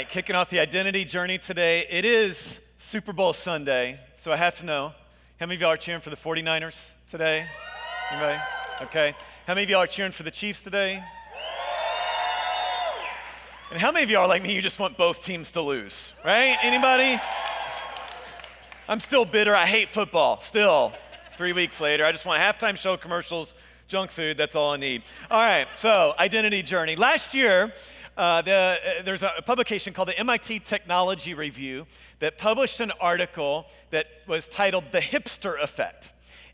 right, kicking off the identity journey today. It is Super Bowl Sunday, so I have to know, how many of y'all are cheering for the 49ers today? Anybody? Okay. How many of y'all are cheering for the Chiefs today? And how many of y'all are like me, you just want both teams to lose, right? Anybody? I'm still bitter. I hate football, still. 3 weeks later, I just want halftime show commercials, junk food, that's all I need. All right, so identity journey. Last year, there's a publication called the MIT Technology Review that published an article that was titled The Hipster Effect.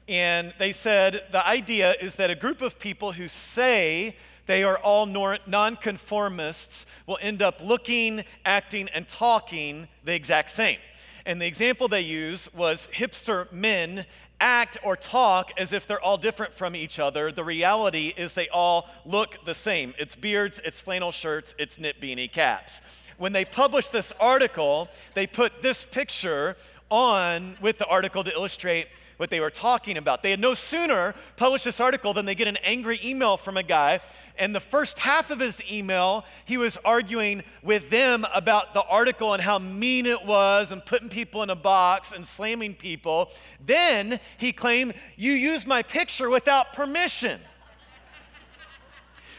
And they said the idea is that a group of people who say they are all nonconformists will end up looking, acting, and talking the exact same. And the example they used was hipster men act or talk as if they're all different from each other. The reality is they all look the same. It's beards, it's flannel shirts, it's knit beanie caps. When they published this article, they put this picture on with the article to illustrate what they were talking about. They had no sooner published this article than they get an angry email from a guy. And the first half of his email, he was arguing with them about the article and how mean it was and putting people in a box and slamming people. Then he claimed, "You used my picture without permission."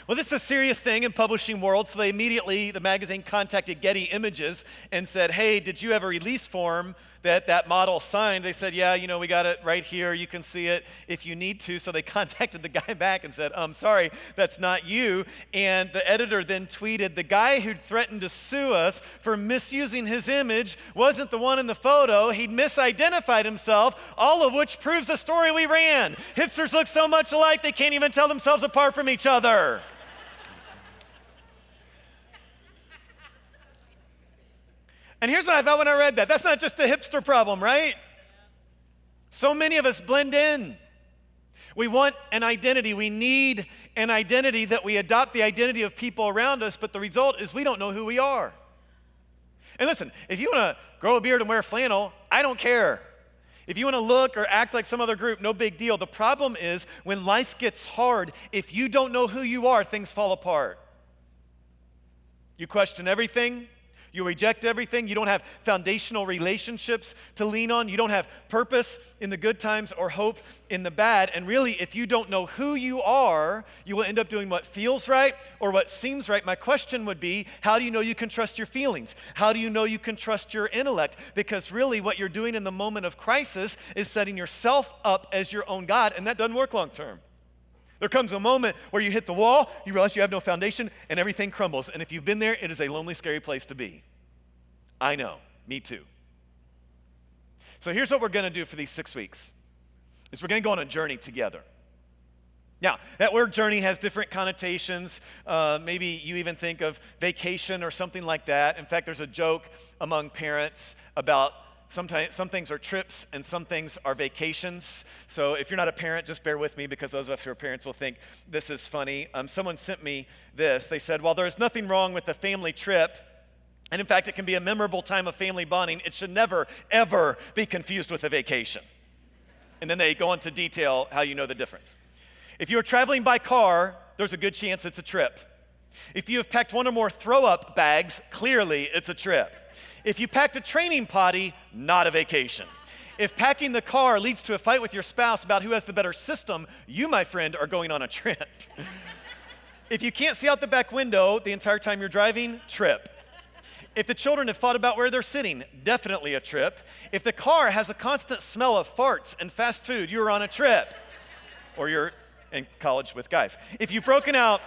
Well, this is a serious thing in publishing world, so they immediately, the magazine contacted Getty Images and said, "Hey, did you have a release form that model signed?" They said, "Yeah, we got it right here. You can see it if you need to." So they contacted the guy back and said, "Sorry, that's not you." And the editor then tweeted, "The guy who threatened to sue us for misusing his image wasn't the one in the photo. He'd misidentified himself, all of which proves the story we ran. Hipsters look so much alike, they can't even tell themselves apart from each other." And here's what I thought when I read that. That's not just a hipster problem, right? So many of us blend in. We want an identity. We need an identity that we adopt the identity of people around us, but the result is we don't know who we are. And listen, if you want to grow a beard and wear flannel, I don't care. If you want to look or act like some other group, no big deal. The problem is when life gets hard, if you don't know who you are, things fall apart. You question everything. You reject everything. You don't have foundational relationships to lean on. You don't have purpose in the good times or hope in the bad. And really, if you don't know who you are, you will end up doing what feels right or what seems right. My question would be, how do you know you can trust your feelings? How do you know you can trust your intellect? Because really, what you're doing in the moment of crisis is setting yourself up as your own God, and that doesn't work long term. There comes a moment where you hit the wall, you realize you have no foundation, and everything crumbles. And if you've been there, it is a lonely, scary place to be. I know, me too. So here's what we're going to do for these 6 weeks, is we're going to go on a journey together. Now, that word journey has different connotations. Maybe you even think of vacation or something like that. In fact, there's a joke among parents about some things are trips and some things are vacations. So if you're not a parent, just bear with me because those of us who are parents will think this is funny. Someone sent me this. They said, while there's nothing wrong with a family trip, and in fact, it can be a memorable time of family bonding, it should never, ever be confused with a vacation. And then they go into detail how you know the difference. If you're traveling by car, there's a good chance it's a trip. If you have packed one or more throw-up bags, clearly it's a trip. If you packed a training potty, not a vacation. If packing the car leads to a fight with your spouse about who has the better system, you, my friend, are going on a trip. If you can't see out the back window the entire time you're driving, trip. If the children have fought about where they're sitting, definitely a trip. If the car has a constant smell of farts and fast food, you're on a trip. Or you're in college with guys. If you've broken out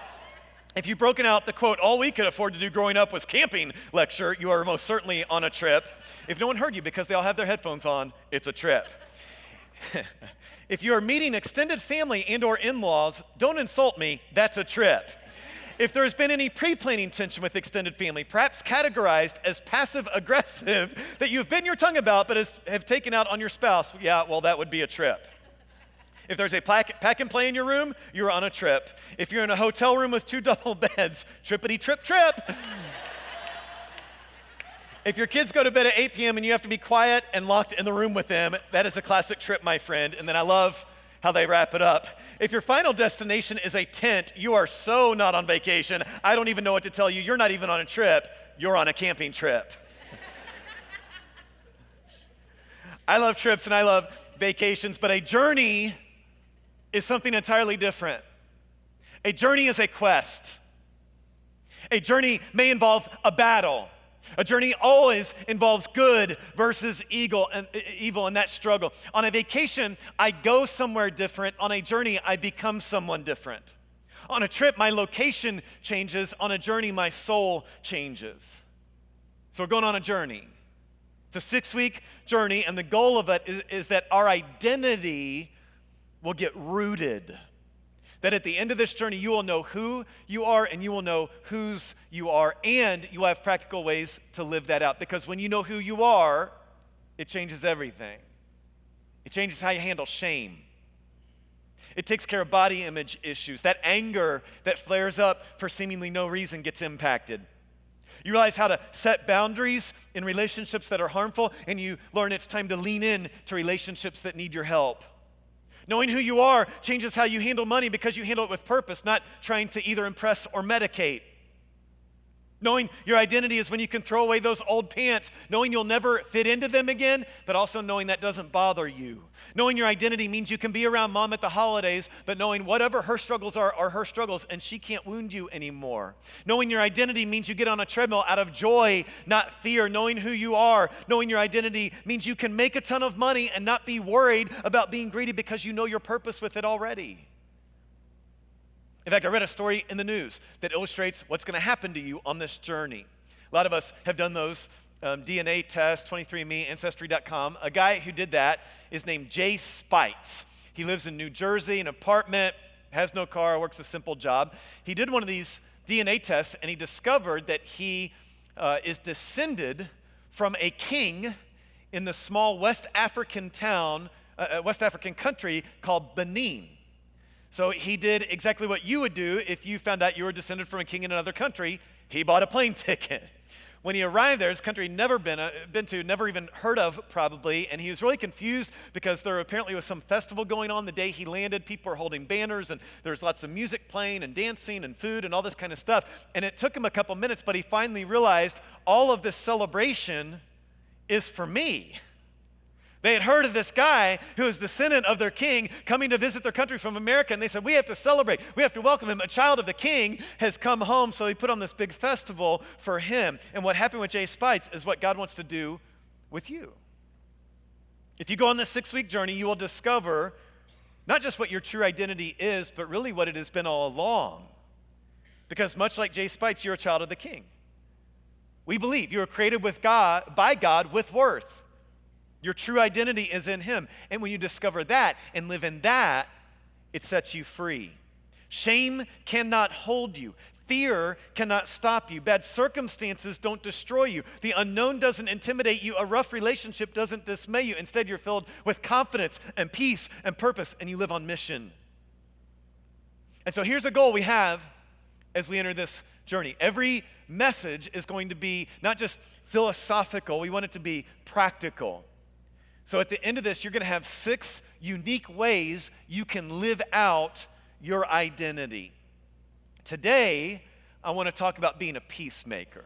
the quote, all we could afford to do growing up was camping lecture, you are most certainly on a trip. If no one heard you because they all have their headphones on, it's a trip. If you are meeting extended family and or in-laws, don't insult me, that's a trip. If there has been any pre-planning tension with extended family, perhaps categorized as passive-aggressive that you've bitten your tongue about but have taken out on your spouse, yeah, well, that would be a trip. If there's a pack and play in your room, you're on a trip. If you're in a hotel room with 2 double beds, trippity trip trip. If your kids go to bed at 8 p.m. and you have to be quiet and locked in the room with them, that is a classic trip, my friend. And then I love how they wrap it up. If your final destination is a tent, you are so not on vacation. I don't even know what to tell you. You're not even on a trip. you're on a camping trip. I love trips and I love vacations, but a journey is something entirely different. A journey is a quest. A journey may involve a battle. A journey always involves good versus evil and that struggle. On a vacation, I go somewhere different. On a journey, I become someone different. On a trip, my location changes. On a journey, my soul changes. So we're going on a journey. It's a 6-week journey, and the goal of it is that our identity will get rooted. That at the end of this journey, you will know who you are and you will know whose you are, and you will have practical ways to live that out. Because when you know who you are, it changes everything. It changes how you handle shame. It takes care of body image issues. That anger that flares up for seemingly no reason gets impacted. You realize how to set boundaries in relationships that are harmful, and you learn it's time to lean in to relationships that need your help. Knowing who you are changes how you handle money because you handle it with purpose, not trying to either impress or medicate. Knowing your identity is when you can throw away those old pants, knowing you'll never fit into them again, but also knowing that doesn't bother you. Knowing your identity means you can be around mom at the holidays, but knowing whatever her struggles are her struggles, and she can't wound you anymore. Knowing your identity means you get on a treadmill out of joy, not fear. Knowing who you are, knowing your identity means you can make a ton of money and not be worried about being greedy because you know your purpose with it already. In fact, I read a story in the news that illustrates what's going to happen to you on this journey. A lot of us have done those DNA tests, 23andMe, Ancestry.com. A guy who did that is named Jay Spites. He lives in New Jersey, an apartment, has no car, works a simple job. He did one of these DNA tests, and he discovered that he is descended from a king in the small West African country called Benin. So he did exactly what you would do if you found out you were descended from a king in another country. He bought a plane ticket. When he arrived there, his country he'd never been to, never even heard of probably, and he was really confused because there apparently was some festival going on the day he landed. People were holding banners, and there's lots of music playing and dancing and food and all this kind of stuff. And it took him a couple minutes, but he finally realized all of this celebration is for me. They had heard of this guy who is descendant of their king coming to visit their country from America, and they said, we have to celebrate. We have to welcome him. A child of the king has come home, so they put on this big festival for him. And what happened with Jay Spites is what God wants to do with you. If you go on this 6-week journey, you will discover not just what your true identity is, but really what it has been all along. Because much like Jay Spites, you're a child of the king. We believe you are created by God with worth. Your true identity is in him. And when you discover that and live in that, it sets you free. Shame cannot hold you. Fear cannot stop you. Bad circumstances don't destroy you. The unknown doesn't intimidate you. A rough relationship doesn't dismay you. Instead, you're filled with confidence and peace and purpose, and you live on mission. And so here's a goal we have as we enter this journey. Every message is going to be not just philosophical. We want it to be practical. So at the end of this, you're going to have 6 unique ways you can live out your identity. Today, I want to talk about being a peacemaker.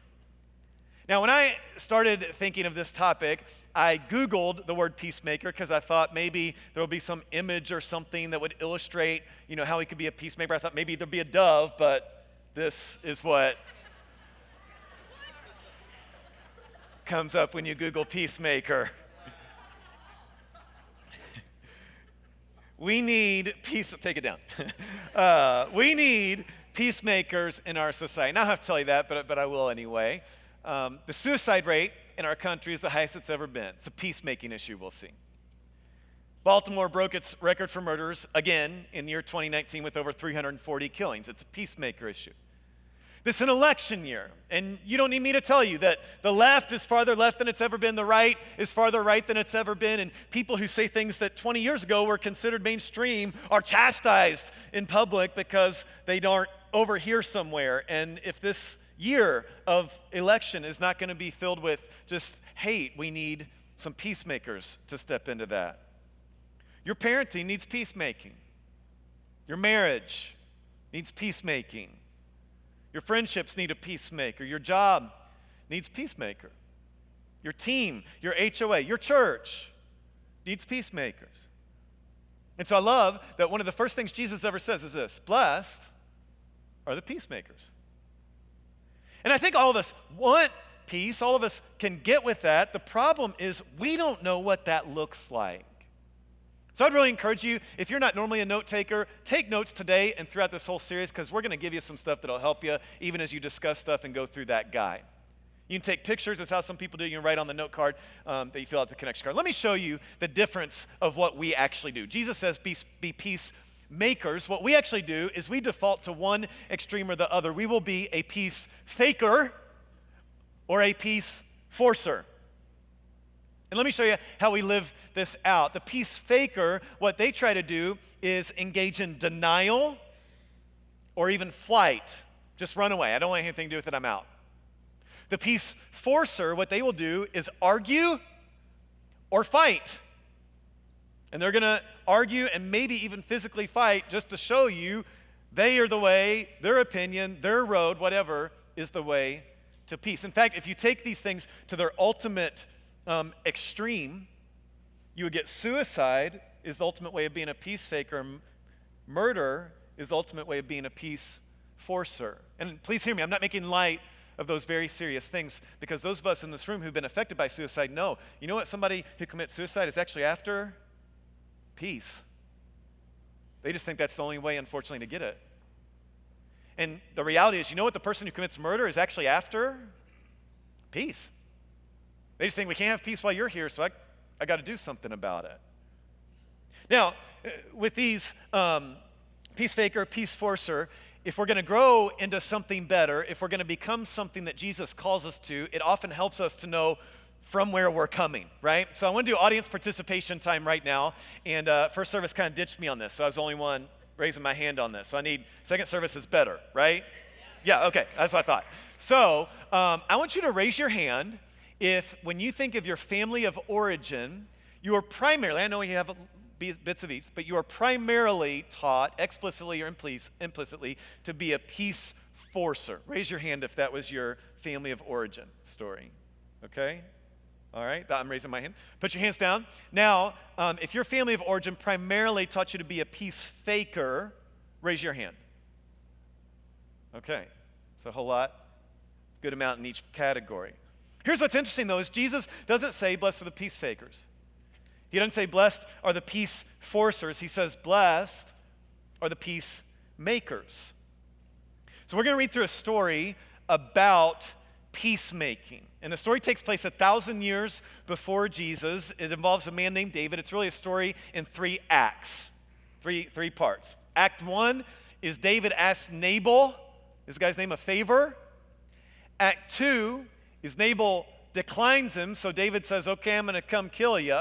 Now, when I started thinking of this topic, I Googled the word peacemaker because I thought maybe there would be some image or something that would illustrate, how he could be a peacemaker. I thought maybe there'd be a dove, but this is what comes up when you Google peacemaker. We need peace. Take it down. We need peacemakers in our society. Now I have to tell you that, but I will anyway. The suicide rate in our country is the highest it's ever been. It's a peacemaking issue we'll see. Baltimore broke its record for murders again in year 2019 with over 340 killings. It's a peacemaker issue. This is an election year, and you don't need me to tell you that the left is farther left than it's ever been, the right is farther right than it's ever been, and people who say things that 20 years ago were considered mainstream are chastised in public because they aren't over here somewhere. And if this year of election is not going to be filled with just hate, we need some peacemakers to step into that. Your parenting needs peacemaking. Your marriage needs peacemaking. Your friendships need a peacemaker. Your job needs Peacemaker. Your team, your HOA, your church needs peacemakers. And so I love that one of the first things Jesus ever says is this: blessed are the peacemakers. And I think all of us want peace. All of us can get with that. The problem is we don't know what that looks like. So I'd really encourage you, if you're not normally a note taker, take notes today and throughout this whole series, because we're going to give you some stuff that'll help you even as you discuss stuff and go through that guide. You can take pictures. That's how some people do. You can write on the note card that you fill out the connection card. Let me show you the difference of what we actually do. Jesus says be peacemakers. What we actually do is we default to one extreme or the other. We will be a peace faker or a peace forcer. And let me show you how we live this out. The peace faker, what they try to do is engage in denial or even flight. Just run away. I don't want anything to do with it. I'm out. The peace forcer, what they will do is argue or fight. And they're going to argue and maybe even physically fight just to show you they are the way, their opinion, their road, whatever, is the way to peace. In fact, if you take these things to their ultimate extreme, you would get suicide is the ultimate way of being a peace faker. Murder is the ultimate way of being a peace forcer. And please hear me, I'm not making light of those very serious things, because those of us in this room who've been affected by suicide know, you know what somebody who commits suicide is actually after? Peace. They just think that's the only way, unfortunately, to get it. And the reality is, you know what the person who commits murder is actually after? Peace. They just think we can't have peace while you're here, so I got to do something about it. Now, with these peace faker, peace forcer, if we're going to grow into something better, if we're going to become something that Jesus calls us to, it often helps us to know from where we're coming, right? So I want to do audience participation time right now, and first service kind of ditched me on this, so I was the only one raising my hand on this. So I need second service is better, right? Yeah, okay, that's what I thought. So I want you to raise your hand if, when you think of your family of origin, you are primarily, I know you have bits of each, but you are primarily taught, explicitly or implicitly, to be a peace forcer. Raise your hand if that was your family of origin story, okay? All right, I'm raising my hand. Put your hands down. Now, if your family of origin primarily taught you to be a peace faker, raise your hand. Okay, so a whole lot, good amount in each category. Here's what's interesting, though, is Jesus doesn't say, blessed are the peace fakers. He doesn't say, blessed are the peace forcers. He says, blessed are the peacemakers. So we're going to read through a story about peacemaking. And the story takes place 1,000 years before Jesus. It involves a man named David. It's really a story in 3 acts, three parts. Act 1 is David asks Nabal, is the guy's name, a favor. Act 2 is Nabal declines him, so David says, okay, I'm going to come kill you.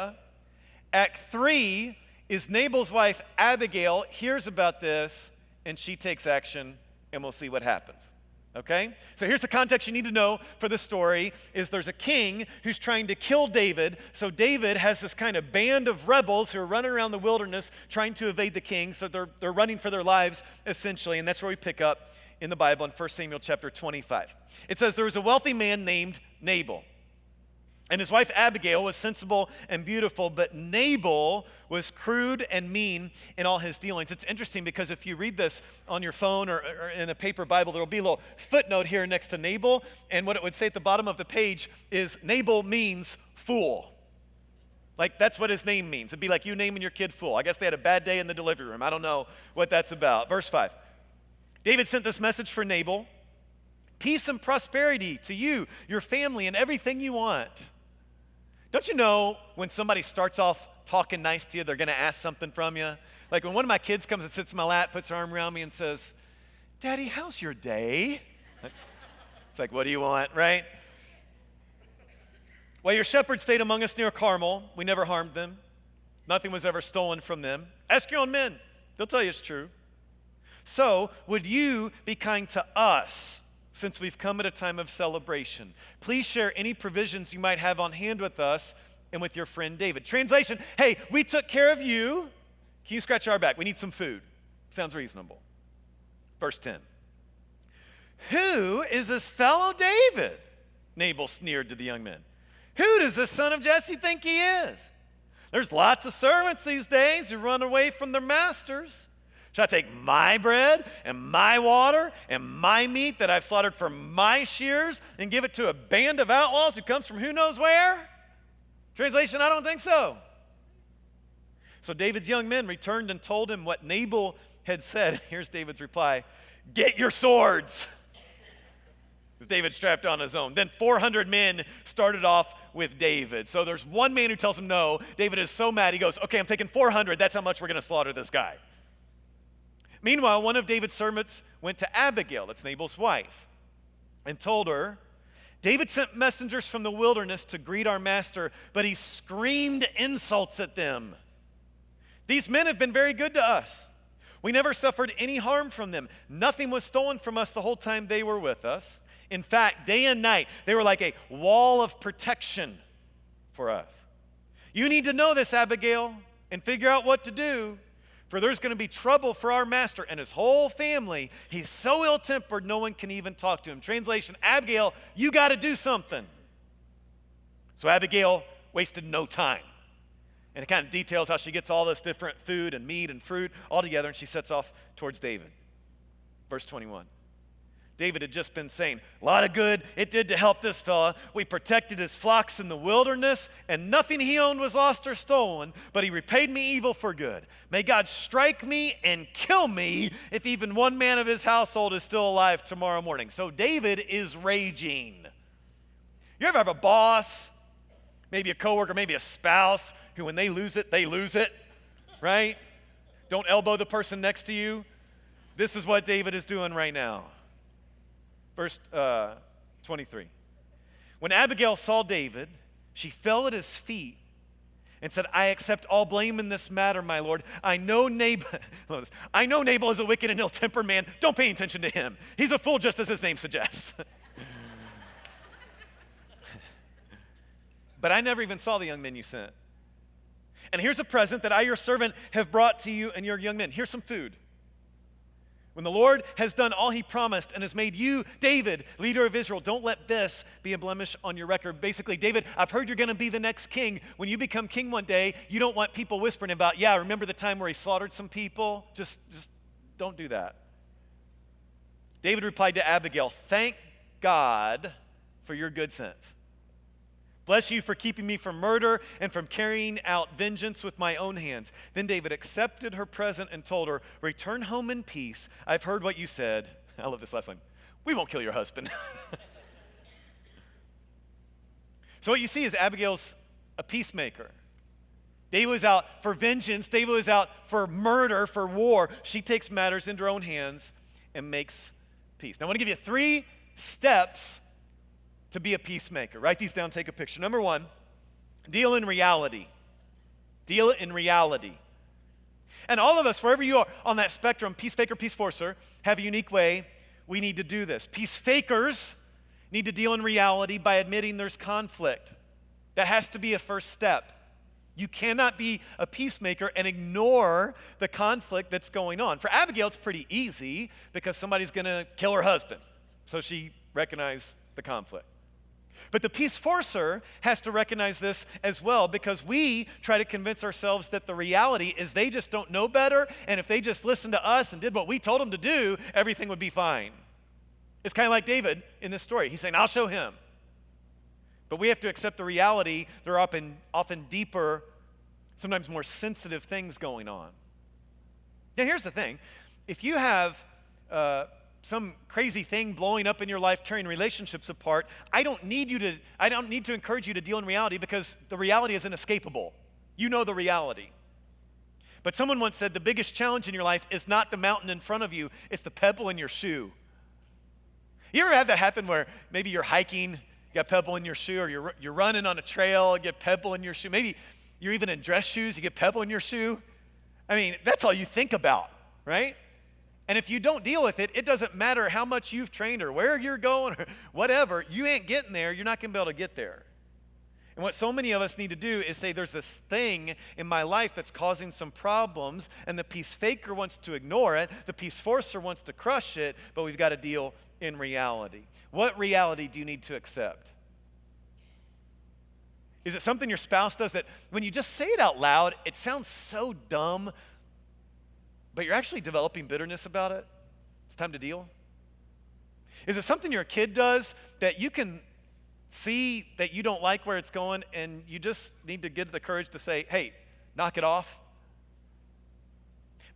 Act 3 is Nabal's wife Abigail hears about this, and she takes action, and we'll see what happens. Okay? So here's the context you need to know for this story is there's a king who's trying to kill David. So David has this kind of band of rebels who are running around the wilderness trying to evade the king. So they're running for their lives, essentially, and that's where we pick up in the Bible in 1 Samuel chapter 25. It says there was a wealthy man named Nabal. And his wife Abigail was sensible and beautiful, but Nabal was crude and mean in all his dealings. It's interesting because if you read this on your phone or in a paper Bible, there will be a little footnote here next to Nabal. And what it would say at the bottom of the page is Nabal means fool. Like that's what his name means. It'd be like you naming your kid fool. I guess they had a bad day in the delivery room. I don't know what that's about. Verse 5. David sent this message for Nabal. Peace and prosperity to you, your family, and everything you want. Don't you know when somebody starts off talking nice to you, they're going to ask something from you? Like when one of my kids comes and sits in my lap, puts her arm around me and says, Daddy, how's your day? It's like, what do you want, right? Well, your shepherds stayed among us near Carmel. We never harmed them. Nothing was ever stolen from them. Ask your own men. They'll tell you it's true. So, would you be kind to us since we've come at a time of celebration? Please share any provisions you might have on hand with us and with your friend David. Translation, hey, we took care of you. Can you scratch our back? We need some food. Sounds reasonable. Verse 10. Who is this fellow David? Nabal sneered to the young men. Who does this son of Jesse think he is? There's lots of servants these days who run away from their masters. Should I take my bread and my water and my meat that I've slaughtered for my shears and give it to a band of outlaws who comes from who knows where? Translation, I don't think so. So David's young men returned and told him what Nabal had said. Here's David's reply. Get your swords. David strapped on his own. Then 400 men started off with David. So there's one man who tells him no. David is so mad, he goes, okay, I'm taking 400. That's how much we're going to slaughter this guy. Meanwhile, one of David's servants went to Abigail, that's Nabal's wife, and told her, David sent messengers from the wilderness to greet our master, but he screamed insults at them. These men have been very good to us. We never suffered any harm from them. Nothing was stolen from us the whole time they were with us. In fact, day and night, they were like a wall of protection for us. You need to know this, Abigail, and figure out what to do, for there's going to be trouble for our master and his whole family. He's so ill-tempered, no one can even talk to him. Translation, Abigail, you got to do something. So Abigail wasted no time. And it kind of details how she gets all this different food and meat and fruit all together, and she sets off towards David. Verse 21. David had just been saying, a lot of good it did to help this fella. We protected his flocks in the wilderness, and nothing he owned was lost or stolen, but he repaid me evil for good. May God strike me and kill me if even one man of his household is still alive tomorrow morning. So David is raging. You ever have a boss, maybe a coworker, maybe a spouse, who when they lose it, right? Don't elbow the person next to you. This is what David is doing right now. Verse 23. When Abigail saw David, she fell at his feet and said, I accept all blame in this matter, my lord. I know Nabal is a wicked and ill-tempered man. Don't pay attention to him. He's a fool just as his name suggests. But I never even saw the young men you sent. And here's a present that I, your servant, have brought to you and your young men. Here's some food. When the Lord has done all he promised and has made you, David, leader of Israel, don't let this be a blemish on your record. Basically, David, I've heard you're going to be the next king. When you become king one day, you don't want people whispering about, yeah, remember the time where he slaughtered some people? Just don't do that. David replied to Abigail, thank God for your good sense. Bless you for keeping me from murder and from carrying out vengeance with my own hands. Then David accepted her present and told her, return home in peace. I've heard what you said. I love this last line. We won't kill your husband. So what you see is Abigail's a peacemaker. David was out for vengeance. David was out for murder, for war. She takes matters into her own hands and makes peace. Now I want to give you 3 steps to be a peacemaker. Write these down, take a picture. Number 1, deal in reality. Deal in reality. And all of us, wherever you are on that spectrum, peacemaker, peaceforcer, have a unique way we need to do this. Peacefakers need to deal in reality by admitting there's conflict. That has to be a first step. You cannot be a peacemaker and ignore the conflict that's going on. For Abigail, it's pretty easy because somebody's going to kill her husband. So she recognized the conflict. But the peaceforcer has to recognize this as well, because we try to convince ourselves that the reality is they just don't know better, and if they just listened to us and did what we told them to do, everything would be fine. It's kind of like David in this story. He's saying, I'll show him. But we have to accept the reality. There are often deeper, sometimes more sensitive things going on. Now here's the thing. If you have some crazy thing blowing up in your life, tearing relationships apart, I don't need to encourage you to deal in reality, because the reality is inescapable. You know the reality. But someone once said the biggest challenge in your life is not the mountain in front of you, it's the pebble in your shoe. You ever have that happen where maybe you're hiking, you got pebble in your shoe, or you're running on a trail, you get pebble in your shoe. Maybe you're even in dress shoes, you get pebble in your shoe. I mean, that's all you think about, right? And if you don't deal with it, it doesn't matter how much you've trained or where you're going or whatever, you ain't getting there, you're not going to be able to get there. And what so many of us need to do is say, there's this thing in my life that's causing some problems, and the peacefaker wants to ignore it, the peaceforcer wants to crush it, but we've got to deal in reality. What reality do you need to accept? Is it something your spouse does that when you just say it out loud, it sounds so dumb, but you're actually developing bitterness about it? It's time to deal. Is it something your kid does that you can see that you don't like where it's going and you just need to get the courage to say, hey, knock it off?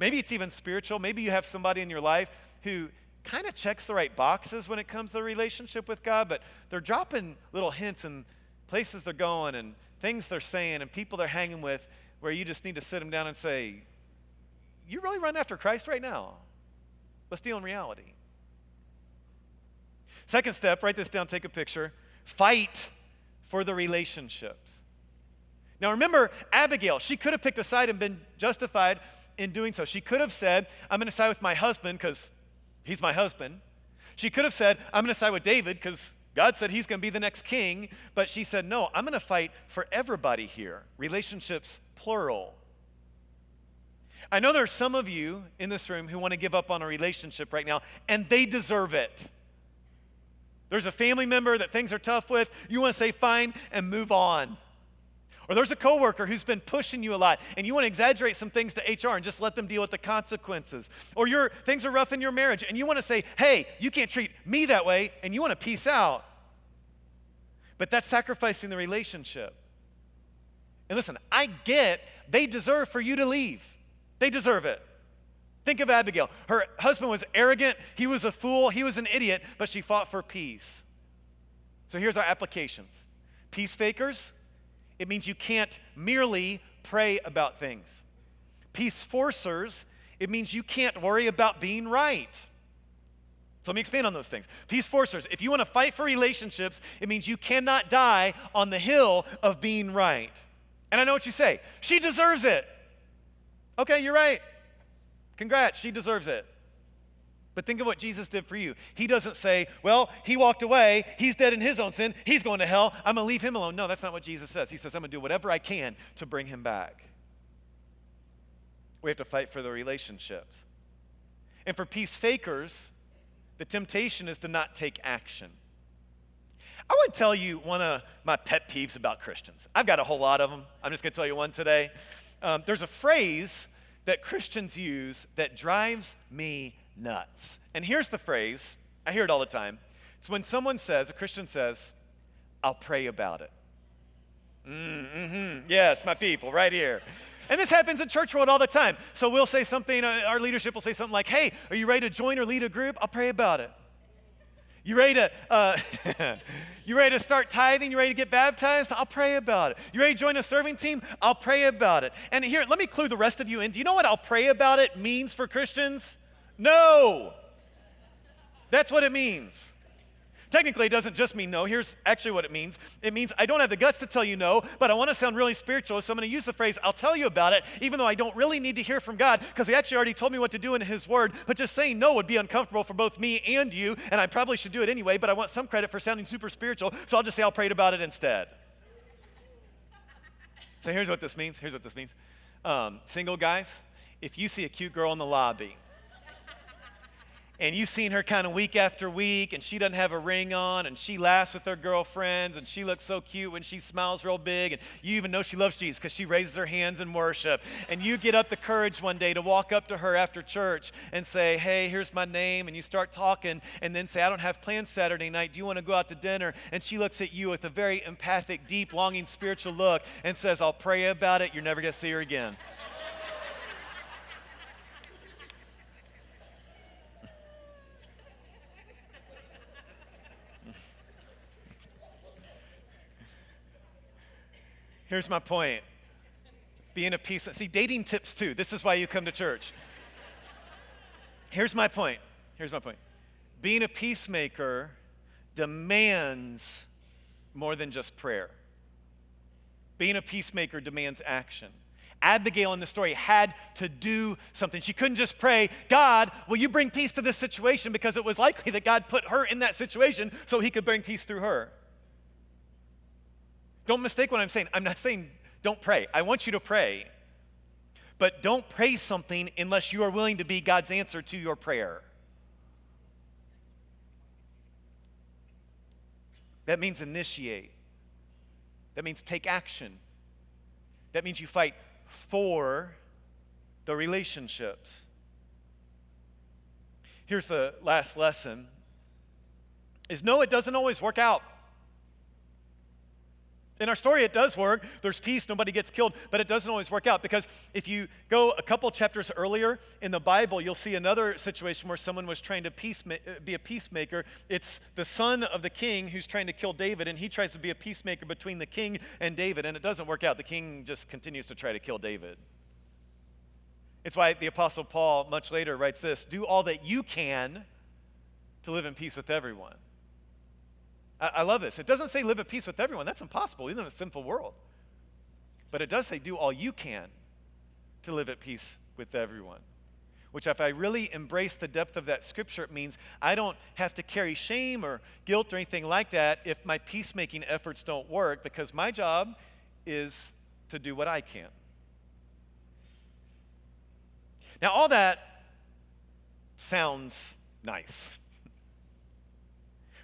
Maybe it's even spiritual. Maybe you have somebody in your life who kind of checks the right boxes when it comes to the relationship with God, but they're dropping little hints and places they're going and things they're saying and people they're hanging with where you just need to sit them down and say, you really run after Christ right now? Let's deal in reality. Second step, write this down, take a picture. Fight for the relationships. Now remember, Abigail, she could have picked a side and been justified in doing so. She could have said, I'm going to side with my husband because he's my husband. She could have said, I'm going to side with David because God said he's going to be the next king. But she said, no, I'm going to fight for everybody here. Relationships, plural. I know there are some of you in this room who want to give up on a relationship right now, and they deserve it. There's a family member that things are tough with. You want to say fine and move on. Or there's a coworker who's been pushing you a lot and you want to exaggerate some things to HR and just let them deal with the consequences. Or things are rough in your marriage and you want to say, hey, you can't treat me that way, and you want to peace out. But that's sacrificing the relationship. And listen, I get they deserve for you to leave. They deserve it. Think of Abigail. Her husband was arrogant, he was a fool, he was an idiot, but she fought for peace. So here's our applications. Peacemakers, it means you can't merely pray about things. Peace forcers, it means you can't worry about being right. So let me expand on those things. Peace forcers, if you want to fight for relationships, it means you cannot die on the hill of being right. And I know what you say, she deserves it. Okay, you're right. Congrats, she deserves it. But think of what Jesus did for you. He doesn't say, well, he walked away, he's dead in his own sin, he's going to hell, I'm going to leave him alone. No, that's not what Jesus says. He says, I'm going to do whatever I can to bring him back. We have to fight for the relationships. And for peace fakers, the temptation is to not take action. I want to tell you one of my pet peeves about Christians. I've got a whole lot of them. I'm just going to tell you one today. There's a phrase that Christians use that drives me nuts. And here's the phrase. I hear it all the time. It's when someone says, a Christian says, I'll pray about it. Yes, my people, right here. And this happens in church world all the time. So we'll say something, our leadership will say something like, hey, are you ready to join or lead a group? I'll pray about it. You ready to start tithing? You ready to get baptized? I'll pray about it. You ready to join a serving team? I'll pray about it. And here, let me clue the rest of you in. Do you know what I'll pray about it means for Christians? No. That's what it means. Technically, it doesn't just mean no. Here's actually what it means. It means I don't have the guts to tell you no, but I want to sound really spiritual, so I'm going to use the phrase, I'll tell you about it, even though I don't really need to hear from God, because he actually already told me what to do in his word, but just saying no would be uncomfortable for both me and you, and I probably should do it anyway, but I want some credit for sounding super spiritual, so I'll just say I'll pray about it instead. So here's what this means. Single guys, if you see a cute girl in the lobby, and you've seen her kind of week after week, and she doesn't have a ring on, and she laughs with her girlfriends, and she looks so cute when she smiles real big, and you even know she loves Jesus because she raises her hands in worship, and you get up the courage one day to walk up to her after church and say, hey, here's my name, and you start talking, and then say, I don't have plans Saturday night. Do you want to go out to dinner? And she looks at you with a very empathic, deep, longing, spiritual look and says, I'll pray about it. You're never going to see her again. Here's my point. Being a peacemaker. See, dating tips too. This is why you come to church. Here's my point. Being a peacemaker demands more than just prayer. Being a peacemaker demands action. Abigail in the story had to do something. She couldn't just pray, God, will you bring peace to this situation? Because it was likely that God put her in that situation so he could bring peace through her. Don't mistake what I'm saying. I'm not saying don't pray. I want you to pray. But don't pray something unless you are willing to be God's answer to your prayer. That means initiate. That means take action. That means you fight for the relationships. Here's the last lesson, is no, it doesn't always work out. In our story, it does work. There's peace, nobody gets killed, but it doesn't always work out, because if you go a couple chapters earlier in the Bible, you'll see another situation where someone was trying to be a peacemaker. It's the son of the king who's trying to kill David, and he tries to be a peacemaker between the king and David, and it doesn't work out. The king just continues to try to kill David. It's why the Apostle Paul, much later, writes this: do all that you can to live in peace with everyone. I love this. It doesn't say live at peace with everyone. That's impossible. We live in a sinful world. But it does say do all you can to live at peace with everyone. Which, if I really embrace the depth of that scripture, it means I don't have to carry shame or guilt or anything like that if my peacemaking efforts don't work, because my job is to do what I can. Now, all that sounds nice.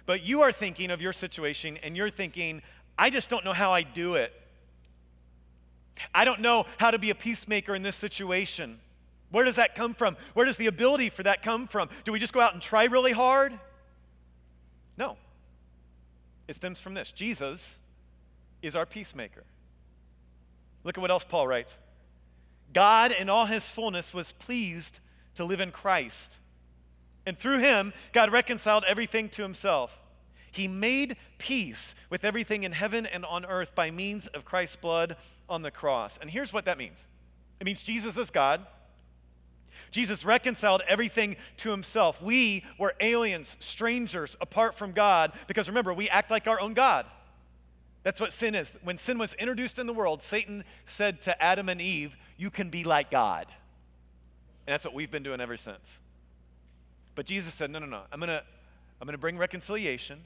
But you are thinking of your situation, and you're thinking, I just don't know how I do it. I don't know how to be a peacemaker in this situation. Where does that come from? Where does the ability for that come from? Do we just go out and try really hard? No. It stems from this: Jesus is our peacemaker. Look at what else Paul writes. God in all his fullness was pleased to live in Christ. And through him, God reconciled everything to himself. He made peace with everything in heaven and on earth by means of Christ's blood on the cross. And here's what that means. It means Jesus is God. Jesus reconciled everything to himself. We were aliens, strangers, apart from God, because remember, we act like our own God. That's what sin is. When sin was introduced in the world, Satan said to Adam and Eve, you can be like God. And that's what we've been doing ever since. But Jesus said, no. I'm going to bring reconciliation.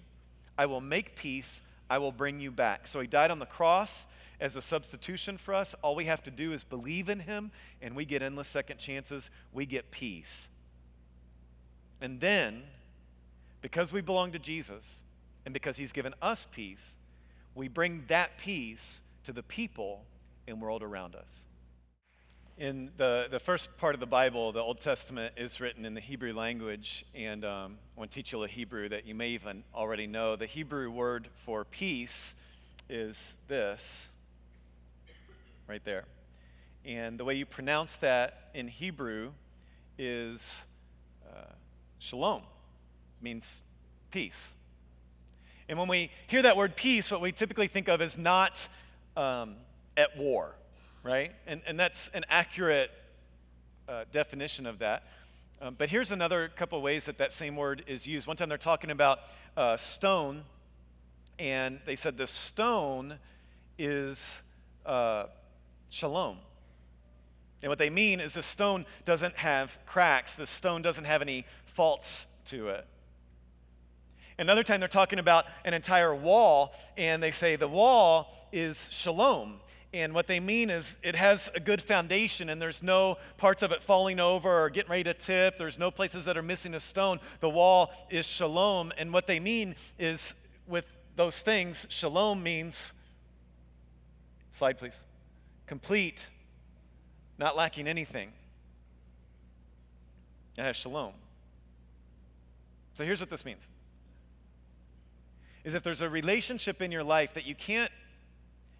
I will make peace. I will bring you back. So he died on the cross as a substitution for us. All we have to do is believe in him, and we get endless second chances. We get peace. And then, because we belong to Jesus, and because he's given us peace, we bring that peace to the people and world around us. In the first part of the Bible, the Old Testament is written in the Hebrew language, and I want to teach you a Hebrew that you may even already know. The Hebrew word for peace is this, right there. And the way you pronounce that in Hebrew is Shalom, means peace. And when we hear that word peace, what we typically think of is not at war, right? And that's an accurate definition of that. But here's another couple of ways that same word is used. One time they're talking about stone, and they said the stone is shalom. And what they mean is the stone doesn't have cracks. The stone doesn't have any faults to it. Another time they're talking about an entire wall, and they say the wall is shalom. And what they mean is it has a good foundation, and there's no parts of it falling over or getting ready to tip. There's no places that are missing a stone. The wall is shalom. And what they mean is, with those things, shalom means, slide please, complete, not lacking anything. It has shalom. So here's what this means. Is if there's a relationship in your life that you can't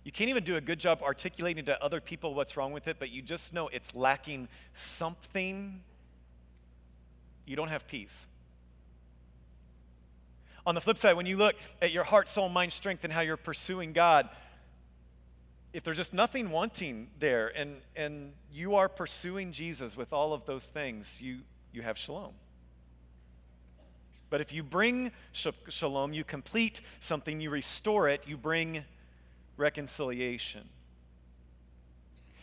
even do a good job articulating to other people what's wrong with it, but you just know it's lacking something, you don't have peace. On the flip side, when you look at your heart, soul, mind, strength, and how you're pursuing God, if there's just nothing wanting there, and you are pursuing Jesus with all of those things, you have shalom. But if you bring shalom, you complete something, you restore it, you bring reconciliation.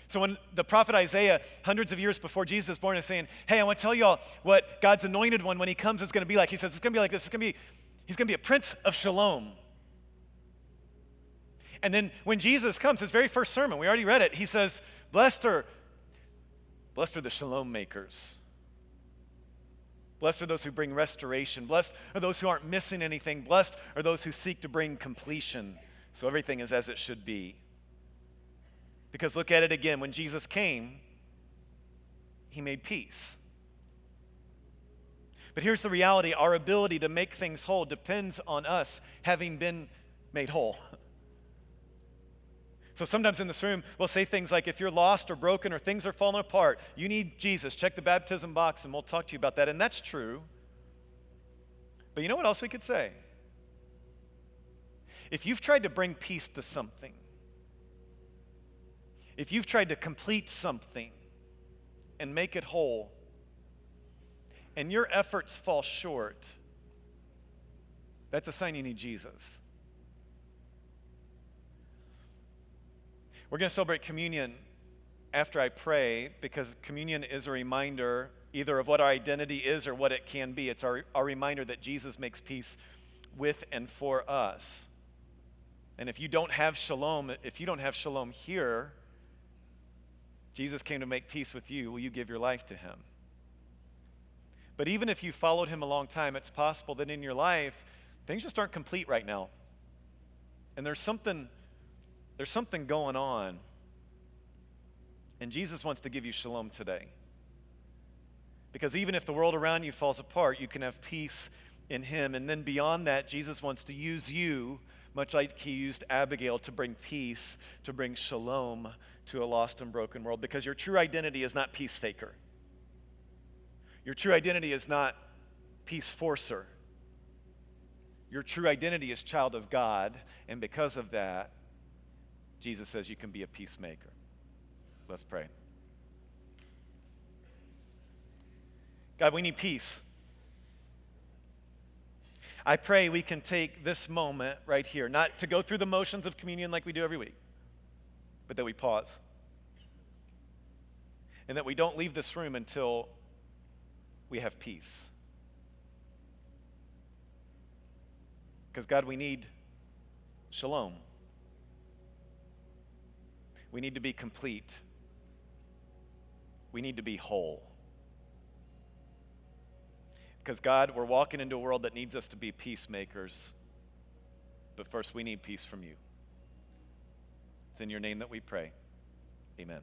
So when the prophet Isaiah, hundreds of years before Jesus was born, is saying, hey, I want to tell you all what God's anointed one, when he comes, is going to be like. He says, it's going to be like this. He's going to be a prince of shalom. And then when Jesus comes, his very first sermon, we already read it, he says, blessed are the shalom makers. Blessed are those who bring restoration. Blessed are those who aren't missing anything. Blessed are those who seek to bring completion. So everything is as it should be. Because look at it again. When Jesus came, he made peace. But here's the reality. Our ability to make things whole depends on us having been made whole. So sometimes in this room, we'll say things like, if you're lost or broken or things are falling apart, you need Jesus. Check the baptism box and we'll talk to you about that. And that's true. But you know what else we could say? If you've tried to bring peace to something, if you've tried to complete something and make it whole, and your efforts fall short, that's a sign you need Jesus. We're going to celebrate communion after I pray, because communion is a reminder either of what our identity is or what it can be. It's our reminder that Jesus makes peace with and for us. And if you don't have shalom here, Jesus came to make peace with you. Will you give your life to him? But even if you followed him a long time, it's possible that in your life, things just aren't complete right now. And there's something going on. And Jesus wants to give you shalom today. Because even if the world around you falls apart, you can have peace in him. And then beyond that, Jesus wants to use you, much like he used Abigail, to bring peace, to bring shalom to a lost and broken world. Because your true identity is not peace faker. Your true identity is not peace forcer. Your true identity is child of God. And because of that, Jesus says you can be a peacemaker. Let's pray. God, we need peace. I pray we can take this moment right here, not to go through the motions of communion like we do every week, but that we pause. And that we don't leave this room until we have peace. Because God, we need shalom. We need to be complete. We need to be whole. Because God, we're walking into a world that needs us to be peacemakers. But first, we need peace from you. It's in your name that we pray. Amen.